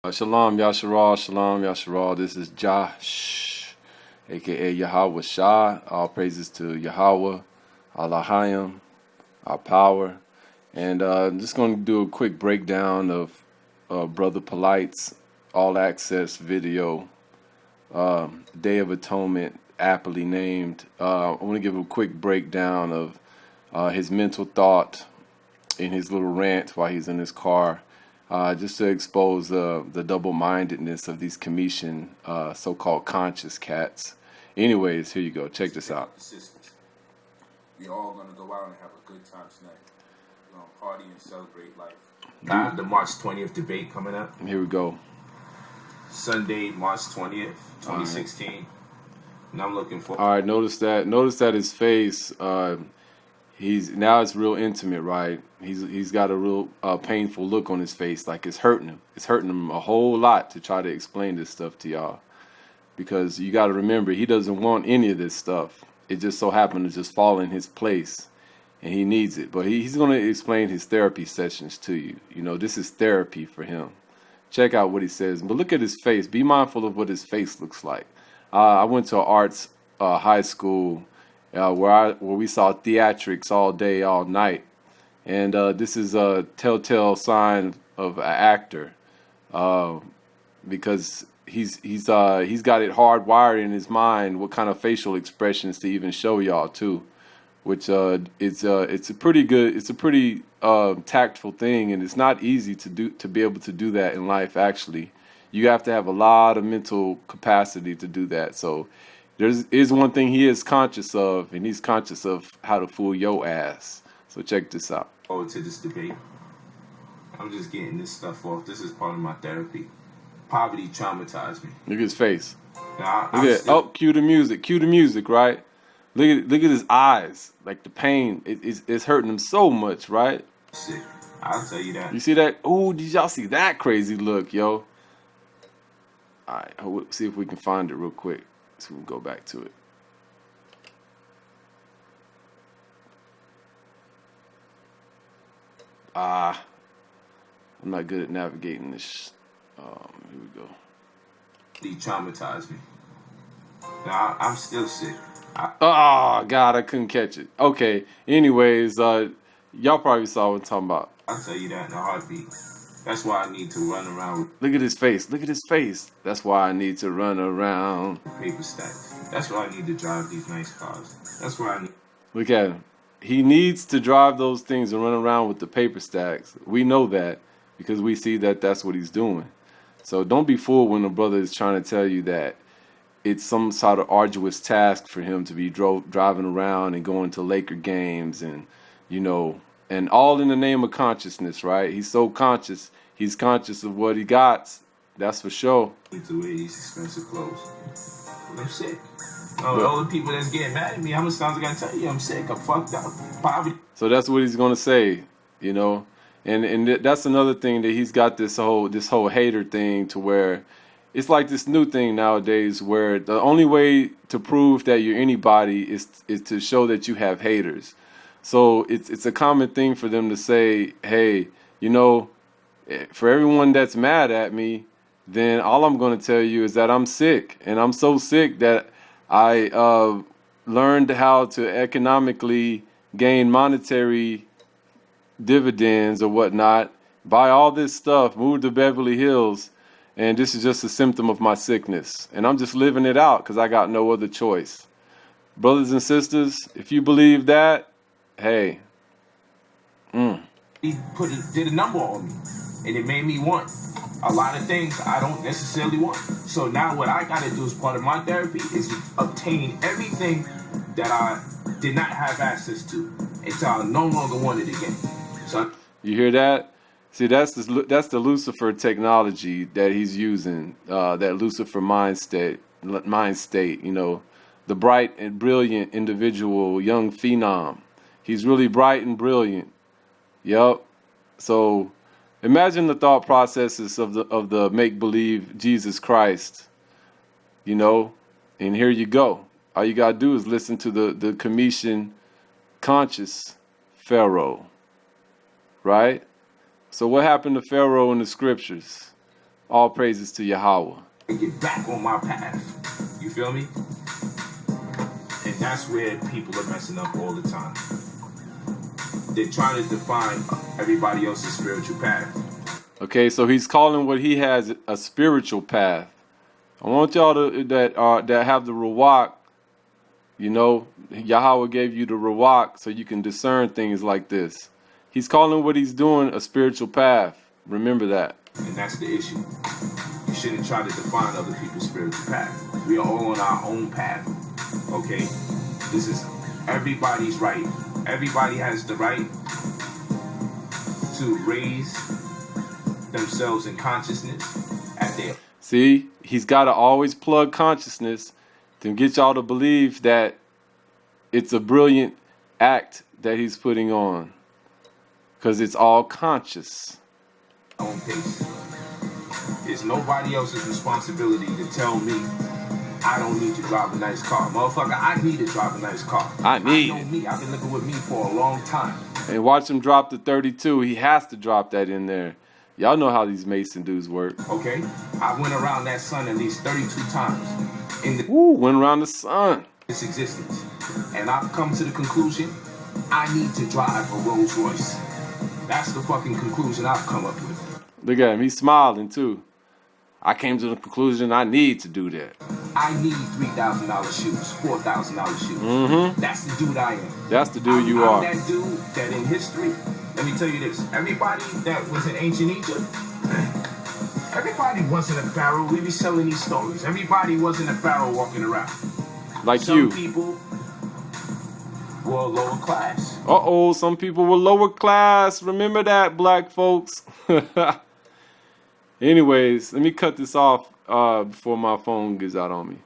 Shalom Yasharal, Shalom Yasharal. This is Josh, aka Yahweh Shah. All praises to Yahweh, Allahayim, our power. And I'm just going to do a quick breakdown of Brother Polight's all access video, Day of Atonement, aptly named. I want to give a quick breakdown of his mental thought in his little rant while he's in his car. Just to expose the double-mindedness of these Commission so-called conscious cats. Anyways, here you go. Check this out. We all gonna go out and have a good time tonight. We're gonna party and celebrate life. Got the March 20th debate coming up. Here we go. Sunday, March 20th, 2016. Right. And I'm looking for. All right. Notice that his face. It's real intimate, right? He's got a real painful look on his face, like it's hurting him. It's hurting him a whole lot to try to explain this stuff to y'all, because you got to remember, he doesn't want any of this stuff. It just so happened to just fall in his place, and he needs it. But he's going to explain his therapy sessions to you. You know, this is therapy for him. Check out what he says. But look at his face. Be mindful of what his face looks like. I went to an arts high school where we saw theatrics all day, all night, and this is a telltale sign of an actor, because he's got it hardwired in his mind what kind of facial expressions to even show y'all too, which it's a pretty tactful thing, and it's not easy to be able to do that in life. Actually, you have to have a lot of mental capacity to do that. So is one thing he is conscious of, and he's conscious of how to fool your ass. So check this out. To this debate. I'm just getting this stuff off. This is part of my therapy. Poverty traumatized me. Look at his face. Now, look at oh, cue the music. Cue the music, right? Look at his eyes. Like the pain, it's hurting him so much, right? Sick. I'll tell you that. You see that? Oh, did y'all see that crazy look, yo? All right, see if we can find it real quick. So we'll go back to it. I'm not good at navigating this. Here we go. He traumatized me. Now, I'm still sick. Oh, God, I couldn't catch it. Okay, anyways, y'all probably saw what I'm talking about. I'll tell you that in a heartbeat. That's why I need to run around. Look at his face. Look at his face. That's why I need to run around. Paper stacks. That's why I need to drive these nice cars. That's why I need. Look at him. He needs to drive those things and run around with the paper stacks. We know that because we see that that's what he's doing. So don't be fooled when the brother is trying to tell you that it's some sort of arduous task for him to be driving around and going to Laker games and, you know, and all in the name of consciousness, right? He's so conscious. He's conscious of what he got. That's for sure. I need to wear these expensive clothes. I'm sick. All the people that's getting mad at me, how much times I gotta tell you I'm sick, I'm fucked up, poverty. So that's what he's gonna say, you know, and that's another thing, that he's got this whole hater thing, to where it's like this new thing nowadays where the only way to prove that you're anybody is to show that you have haters. So it's a common thing for them to say, hey, you know, for everyone that's mad at me, then all I'm going to tell you is that I'm sick, and I'm so sick that I learned how to economically gain monetary dividends or whatnot, buy all this stuff, move to Beverly Hills, and this is just a symptom of my sickness. And I'm just living it out because I got no other choice. Brothers and sisters, if you believe that, hey. He did a number on me, and it made me want a lot of things I don't necessarily want. So now what I gotta do as part of my therapy is obtain everything that I did not have access to until I no longer want it again. So you hear that? See, that's the Lucifer technology that he's using, that Lucifer mind state, you know, the bright and brilliant individual, young phenom. He's really bright and brilliant. Yep. So imagine the thought processes of the make-believe Jesus Christ, you know, and here you go. All you got to do is listen to the Commission conscious Pharaoh, right? So what happened to Pharaoh in the scriptures? All praises to Yahweh. and get back on my path. You feel me? And that's where people are messing up all the time. They're trying to define everybody else's spiritual path. Okay, so he's calling what he has a spiritual path. I want y'all that have the Ruach. You know, Yahweh gave you the Ruach so you can discern things like this. He's calling what he's doing a spiritual path. Remember that. And that's the issue. You shouldn't try to define other people's spiritual path. We are all on our own path. Okay? This is everybody's right. Everybody has the right to raise themselves in consciousness at their... See, he's got to always plug consciousness to get y'all to believe that it's a brilliant act that he's putting on. Because it's all conscious. Own pace. It's nobody else's responsibility to tell me I don't need to drive a nice car. Motherfucker, I need to drive a nice car. I know me. I've been living with me for a long time. And watch him drop the 32. He has to drop that in there. Y'all know how these Mason dudes work. Okay? I went around that sun at least 32 times went around the sun. This existence. And I've come to the conclusion I need to drive a Rolls Royce. That's the fucking conclusion I've come up with. Look at him. He's smiling, too. I came to the conclusion I need to do that. I need $3,000 shoes, $4,000 shoes. Mm-hmm. That's the dude I am. That's the dude you are. I'm that dude that in history, let me tell you this, everybody that was in ancient Egypt, everybody wasn't a pharaoh. We be selling these stories. Everybody wasn't a pharaoh walking around. Like Some people were lower class. Uh-oh, some people were lower class. Remember that, black folks. Anyways, let me cut this off before my phone gives out on me.